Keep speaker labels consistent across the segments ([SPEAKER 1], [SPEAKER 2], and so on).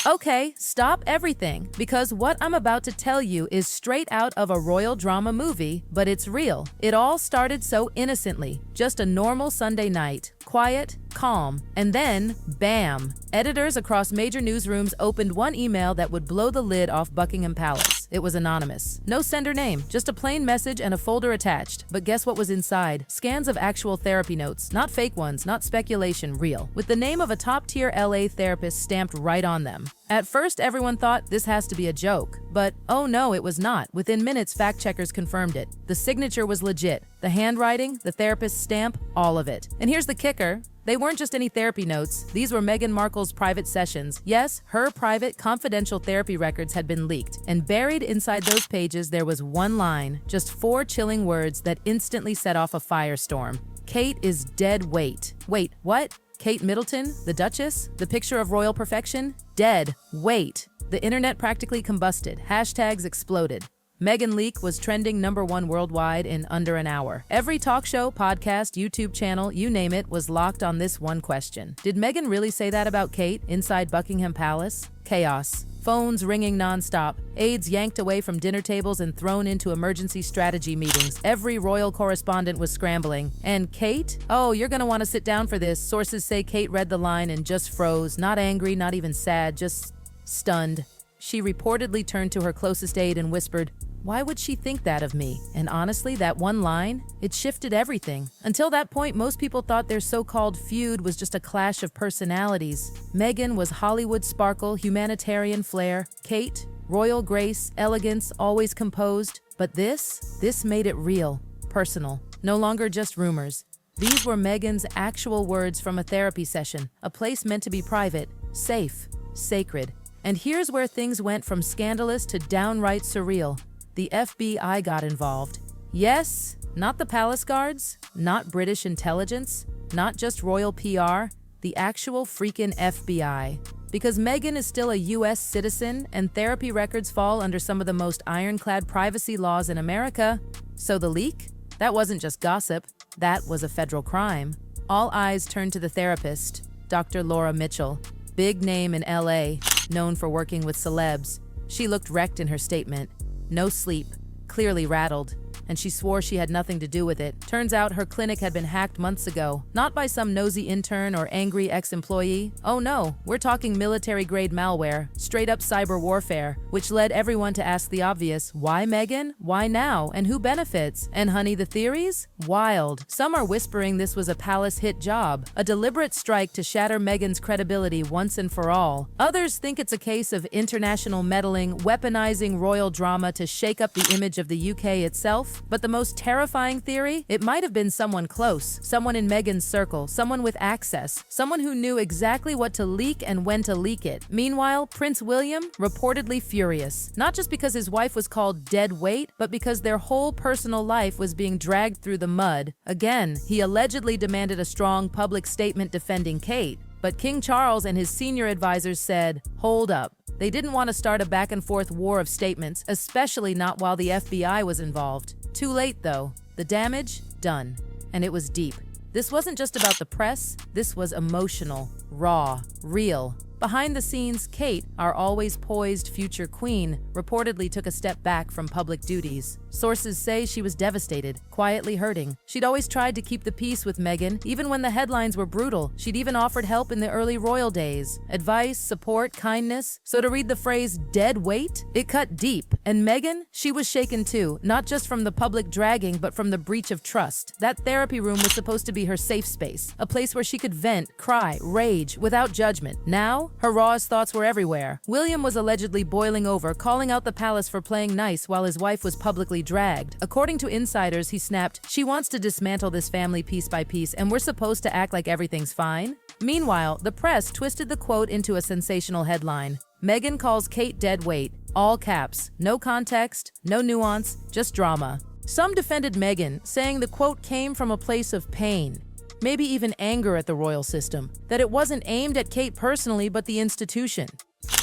[SPEAKER 1] Okay, stop everything, because what I'm about to tell you is straight out of a royal drama movie, but it's real. It all started so innocently, just a normal Sunday night, quiet, calm, and then, bam! Editors across major newsrooms opened one email that would blow the lid off Buckingham Palace. It was anonymous. No sender name, just a plain message and a folder attached. But guess what was inside? Scans of actual therapy notes, not fake ones, not speculation, real, with the name of a top-tier LA therapist stamped right on them. At first, everyone thought this has to be a joke, but oh no, it was not. Within minutes, fact-checkers confirmed it. The signature was legit. The handwriting, the therapist's stamp, all of it. And here's the kicker. They weren't just any therapy notes. These were Meghan Markle's private sessions. Yes, her private, confidential therapy records had been leaked. And buried inside those pages, there was one line, just 4 chilling words that instantly set off a firestorm. Kate is dead weight. Wait, what? Kate Middleton, the Duchess, the picture of royal perfection? Dead weight. The internet practically combusted. Hashtags exploded. Meghan leak was trending #1 worldwide in under an hour. Every talk show, podcast, YouTube channel, you name it, was locked on this one question. Did Meghan really say that about Kate inside Buckingham Palace? Chaos. Phones ringing nonstop, aides yanked away from dinner tables and thrown into emergency strategy meetings. Every royal correspondent was scrambling. And Kate? Oh, you're gonna want to sit down for this. Sources say Kate read the line and just froze, not angry, not even sad, just stunned. She reportedly turned to her closest aide and whispered, "Why would she think that of me?" And honestly, that one line, it shifted everything. Until that point, most people thought their so-called feud was just a clash of personalities. Meghan was Hollywood sparkle, humanitarian flair. Kate, royal grace, elegance, always composed. But this made it real, personal, no longer just rumors. These were Meghan's actual words from a therapy session, a place meant to be private, safe, sacred. And here's where things went from scandalous to downright surreal. The FBI got involved. Yes, not the palace guards, not British intelligence, not just royal PR, the actual freaking FBI. Because Meghan is still a US citizen and therapy records fall under some of the most ironclad privacy laws in America. So the leak? That wasn't just gossip, that was a federal crime. All eyes turned to the therapist, Dr. Laura Mitchell, big name in LA, known for working with celebs. She looked wrecked in her statement. No sleep, clearly rattled, and she swore she had nothing to do with it. Turns out her clinic had been hacked months ago, not by some nosy intern or angry ex-employee. Oh no, we're talking military-grade malware, straight-up cyber warfare, which led everyone to ask the obvious, why Meghan? Why now? And who benefits? And honey, the theories? Wild. Some are whispering this was a palace hit job, a deliberate strike to shatter Meghan's credibility once and for all. Others think it's a case of international meddling, weaponizing royal drama to shake up the image of the UK itself. But the most terrifying theory? It might have been someone close, someone in Meghan's circle, someone with access, someone who knew exactly what to leak and when to leak it. Meanwhile, Prince William, reportedly furious, not just because his wife was called dead weight, but because their whole personal life was being dragged through the mud. Again, he allegedly demanded a strong public statement defending Kate. But King Charles and his senior advisors said, hold up. They didn't want to start a back-and-forth war of statements, especially not while the FBI was involved. Too late, though. The damage? Done. And it was deep. This wasn't just about the press. This was emotional, raw, real. Behind the scenes, Kate, our always poised future queen, reportedly took a step back from public duties. Sources say she was devastated, quietly hurting. She'd always tried to keep the peace with Meghan, even when the headlines were brutal. She'd even offered help in the early royal days. Advice, support, kindness. So to read the phrase, dead weight? It cut deep. And Meghan? She was shaken too, not just from the public dragging, but from the breach of trust. That therapy room was supposed to be her safe space, a place where she could vent, cry, rage, without judgment. Now, her rawest thoughts were everywhere. William was allegedly boiling over, calling out the palace for playing nice while his wife was publicly dragged. According to insiders, he snapped, "She wants to dismantle this family piece by piece, and we're supposed to act like everything's fine?" Meanwhile, the press twisted the quote into a sensational headline. Meghan calls Kate dead weight. All caps. No context, no nuance, just drama. Some defended Meghan, saying the quote came from a place of pain. Maybe even anger at the royal system, that it wasn't aimed at Kate personally but the institution.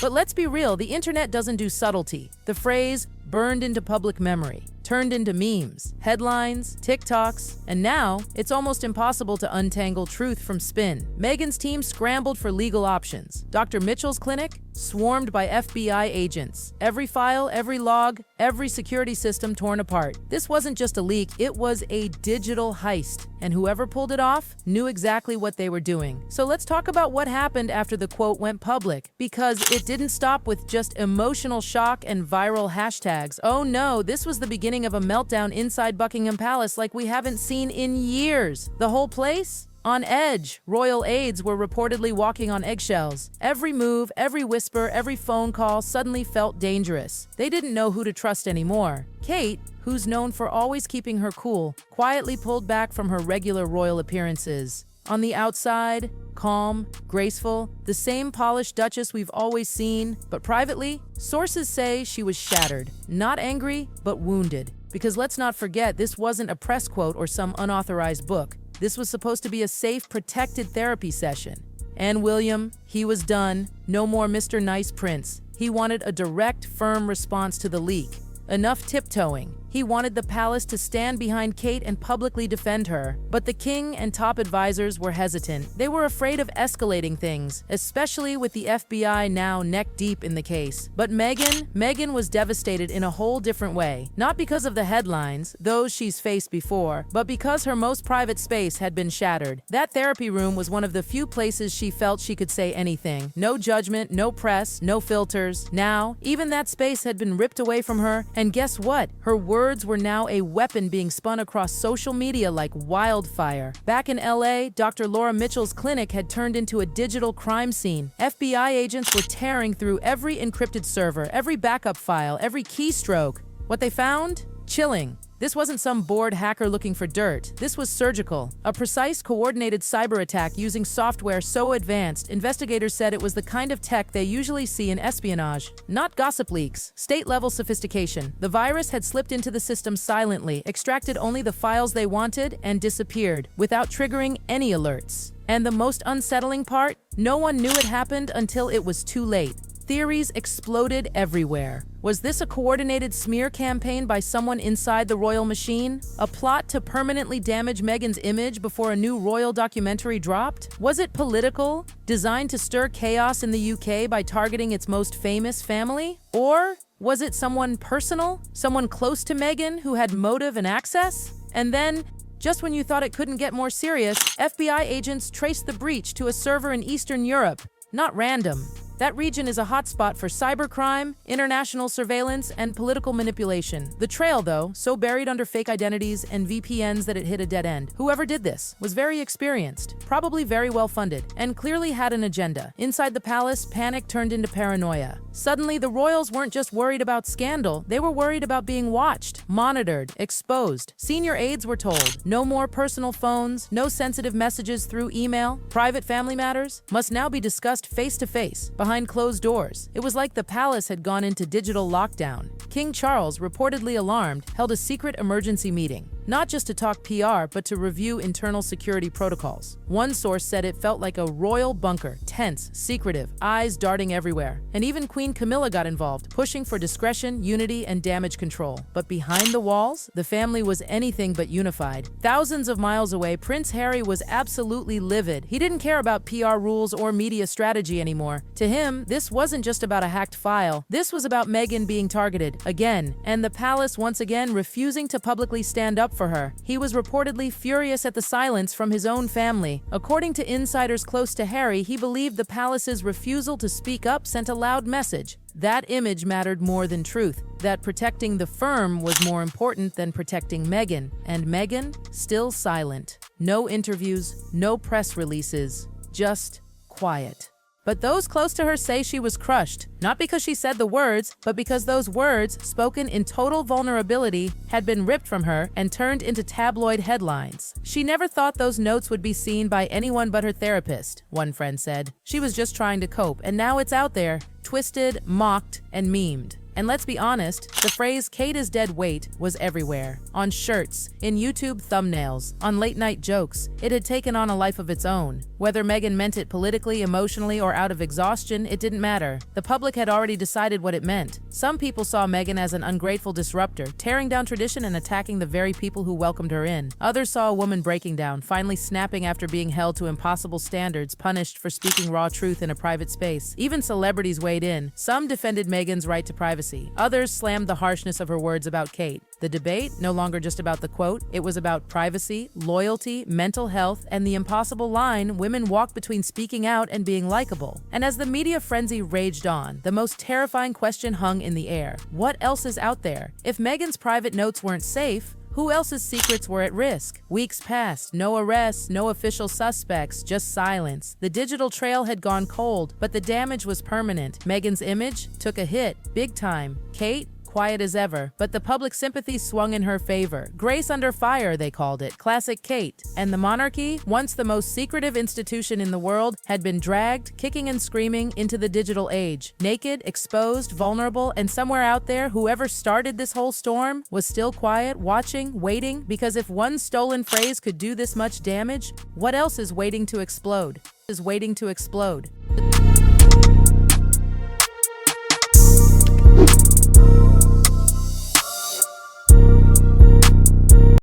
[SPEAKER 1] But let's be real, the internet doesn't do subtlety. The phrase, burned into public memory, turned into memes, headlines, TikToks, and now it's almost impossible to untangle truth from spin. Meghan's team scrambled for legal options. Dr. Mitchell's clinic swarmed by FBI agents. Every file, every log, every security system torn apart. This wasn't just a leak, it was a digital heist, and whoever pulled it off knew exactly what they were doing. So let's talk about what happened after the quote went public, because it didn't stop with just emotional shock and viral hashtags. Oh no, this was the beginning of a meltdown inside Buckingham Palace like we haven't seen in years. The whole place? On edge, royal aides were reportedly walking on eggshells. Every move, every whisper, every phone call suddenly felt dangerous. They didn't know who to trust anymore. Kate, who's known for always keeping her cool, quietly pulled back from her regular royal appearances. On the outside, calm, graceful, the same polished Duchess we've always seen, but privately, sources say she was shattered. Not angry, but wounded. Because let's not forget, this wasn't a press quote or some unauthorized book. This was supposed to be a safe, protected therapy session. And William, he was done. No more Mr. Nice Prince. He wanted a direct, firm response to the leak. Enough tiptoeing. He wanted the palace to stand behind Kate and publicly defend her. But the king and top advisors were hesitant. They were afraid of escalating things, especially with the FBI now neck-deep in the case. But Meghan was devastated in a whole different way. Not because of the headlines, those she's faced before, but because her most private space had been shattered. That therapy room was one of the few places she felt she could say anything. No judgment, no press, no filters. Now, even that space had been ripped away from her, and guess what? Her words were now a weapon being spun across social media like wildfire. Back in LA, Dr. Laura Mitchell's clinic had turned into a digital crime scene. FBI agents were tearing through every encrypted server, every backup file, every keystroke. What they found? Chilling. This wasn't some bored hacker looking for dirt. This was surgical. A precise, coordinated cyber attack using software so advanced, investigators said it was the kind of tech they usually see in espionage. Not gossip leaks, state-level sophistication. The virus had slipped into the system silently, extracted only the files they wanted, and disappeared, without triggering any alerts. And the most unsettling part? No one knew it happened until it was too late. Theories exploded everywhere. Was this a coordinated smear campaign by someone inside the royal machine? A plot to permanently damage Meghan's image before a new royal documentary dropped? Was it political, designed to stir chaos in the UK by targeting its most famous family? Or was it someone personal, someone close to Meghan who had motive and access? And then, just when you thought it couldn't get more serious, FBI agents traced the breach to a server in Eastern Europe. Not random. That region is a hotspot for cybercrime, international surveillance, and political manipulation. The trail, though, so buried under fake identities and VPNs that it hit a dead end. Whoever did this was very experienced, probably very well funded, and clearly had an agenda. Inside the palace, panic turned into paranoia. Suddenly, the royals weren't just worried about scandal, they were worried about being watched, monitored, exposed. Senior aides were told, no more personal phones, no sensitive messages through email. Private family matters must now be discussed face-to-face, behind closed doors. It was like the palace had gone into digital lockdown. King Charles, reportedly alarmed, held a secret emergency meeting. Not just to talk PR, but to review internal security protocols. One source said it felt like a royal bunker, tense, secretive, eyes darting everywhere. And even Queen Camilla got involved, pushing for discretion, unity, and damage control. But behind the walls, the family was anything but unified. Thousands of miles away, Prince Harry was absolutely livid. He didn't care about PR rules or media strategy anymore. To him, this wasn't just about a hacked file. This was about Meghan being targeted, again, and the palace once again refusing to publicly stand up for her. He was reportedly furious at the silence from his own family. According to insiders close to Harry, he believed the palace's refusal to speak up sent a loud message. That image mattered more than truth, that protecting the firm was more important than protecting Meghan. And Meghan, still silent. No interviews, no press releases, just quiet. But those close to her say she was crushed, not because she said the words, but because those words, spoken in total vulnerability, had been ripped from her and turned into tabloid headlines. She never thought those notes would be seen by anyone but her therapist, one friend said. She was just trying to cope, and now it's out there, twisted, mocked, and memed. And let's be honest, the phrase "Kate is dead weight" was everywhere. On shirts, in YouTube thumbnails, on late-night jokes. It had taken on a life of its own. Whether Meghan meant it politically, emotionally, or out of exhaustion, it didn't matter. The public had already decided what it meant. Some people saw Meghan as an ungrateful disruptor, tearing down tradition and attacking the very people who welcomed her in. Others saw a woman breaking down, finally snapping after being held to impossible standards, punished for speaking raw truth in a private space. Even celebrities weighed in. Some defended Meghan's right to privacy. Others slammed the harshness of her words about Kate. The debate, no longer just about the quote, it was about privacy, loyalty, mental health, and the impossible line women walk between speaking out and being likable. And as the media frenzy raged on, the most terrifying question hung in the air. What else is out there? If Meghan's private notes weren't safe, who else's secrets were at risk? Weeks passed, no arrests, no official suspects, just silence. The digital trail had gone cold, but the damage was permanent. Meghan's image took a hit, big time. Kate? Quiet as ever, but the public sympathy swung in her favor. Grace under fire, they called it. Classic Kate. And the monarchy, once the most secretive institution in the world, had been dragged, kicking and screaming, into the digital age. Naked, exposed, vulnerable, and somewhere out there, whoever started this whole storm was still quiet, watching, waiting, because if one stolen phrase could do this much damage, what else is waiting to explode?